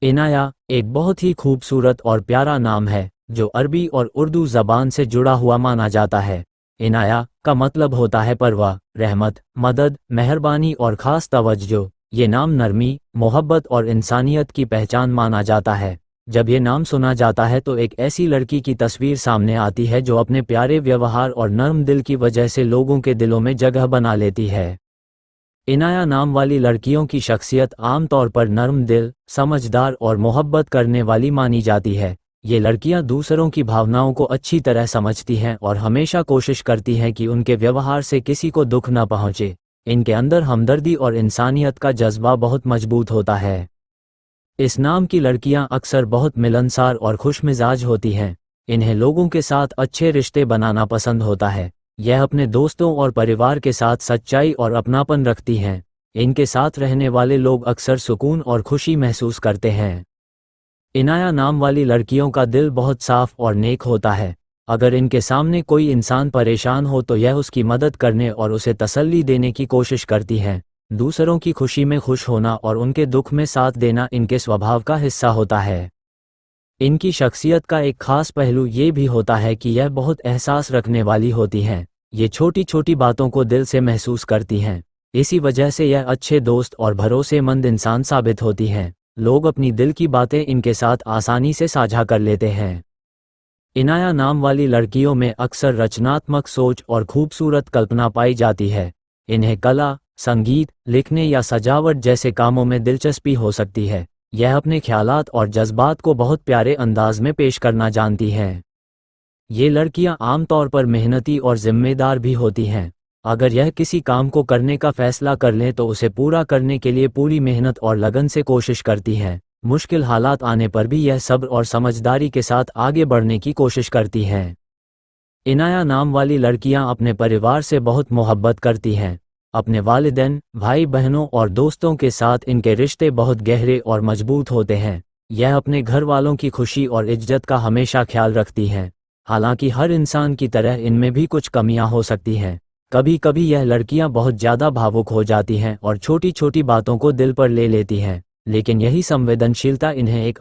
इनाया एक बहुत ही खूबसूरत और प्यारा नाम है जो अरबी और उर्दू ज़बान से जुड़ा हुआ माना जाता है। इनाया का मतलब होता है परवाह, रहमत, मदद, मेहरबानी और ख़ास तवज्जो। ये नाम नरमी, मोहब्बत और इंसानियत की पहचान माना जाता है। जब ये नाम सुना जाता है तो एक ऐसी लड़की की तस्वीर सामने आती है जो अपने प्यारे व्यवहार और नर्म दिल की वजह से लोगों के दिलों में जगह बना लेती है। इनाया नाम वाली लड़कियों की शख्सियत आमतौर पर नर्म दिल, समझदार और मोहब्बत करने वाली मानी जाती है। ये लड़कियां दूसरों की भावनाओं को अच्छी तरह समझती हैं और हमेशा कोशिश करती हैं कि उनके व्यवहार से किसी को दुख न पहुंचे। इनके अंदर हमदर्दी और इंसानियत का जज्बा बहुत मजबूत होता है। इस नाम की लड़कियां अक्सर बहुत मिलनसार और खुशमिजाज होती हैं। इन्हें लोगों के साथ अच्छे रिश्ते बनाना पसंद होता है। यह अपने दोस्तों और परिवार के साथ सच्चाई और अपनापन रखती हैं। इनके साथ रहने वाले लोग अक्सर सुकून और खुशी महसूस करते हैं। इनाया नाम वाली लड़कियों का दिल बहुत साफ और नेक होता है। अगर इनके सामने कोई इंसान परेशान हो तो यह उसकी मदद करने और उसे तसल्ली देने की कोशिश करती हैं। दूसरों की खुशी में खुश होना और उनके दुख में साथ देना इनके स्वभाव का हिस्सा होता है। इनकी शख्सियत का एक खास पहलू ये भी होता है कि यह बहुत एहसास रखने वाली होती हैं। ये छोटी छोटी बातों को दिल से महसूस करती हैं। इसी वजह से यह अच्छे दोस्त और भरोसेमंद इंसान साबित होती हैं। लोग अपनी दिल की बातें इनके साथ आसानी से साझा कर लेते हैं। इनाया नाम वाली लड़कियों में अक्सर रचनात्मक सोच और खूबसूरत कल्पना पाई जाती है। इन्हें कला, संगीत, लिखने या सजावट जैसे कामों में दिलचस्पी हो सकती है। यह अपने ख्यालात और जज्बात को बहुत प्यारे अंदाज में पेश करना जानती हैं। ये लड़कियां आमतौर पर मेहनती और जिम्मेदार भी होती हैं। अगर यह किसी काम को करने का फैसला कर लें तो उसे पूरा करने के लिए पूरी मेहनत और लगन से कोशिश करती हैं। मुश्किल हालात आने पर भी यह सब्र और समझदारी के साथ आगे बढ़ने की कोशिश करती हैं। इनाया नाम वाली लड़कियां अपने परिवार से बहुत मोहब्बत करती हैं। अपने वालिदैन, भाई बहनों और दोस्तों के साथ इनके रिश्ते बहुत गहरे और मजबूत होते हैं। यह अपने घर वालों की खुशी और इज्जत का हमेशा ख्याल रखती हैं। हालांकि हर इंसान की तरह इनमें भी कुछ कमियां हो सकती हैं। कभी कभी यह लड़कियां बहुत ज़्यादा भावुक हो जाती हैं और छोटी छोटी बातों को दिल पर ले लेती हैं, लेकिन यही संवेदनशीलता इन्हें एक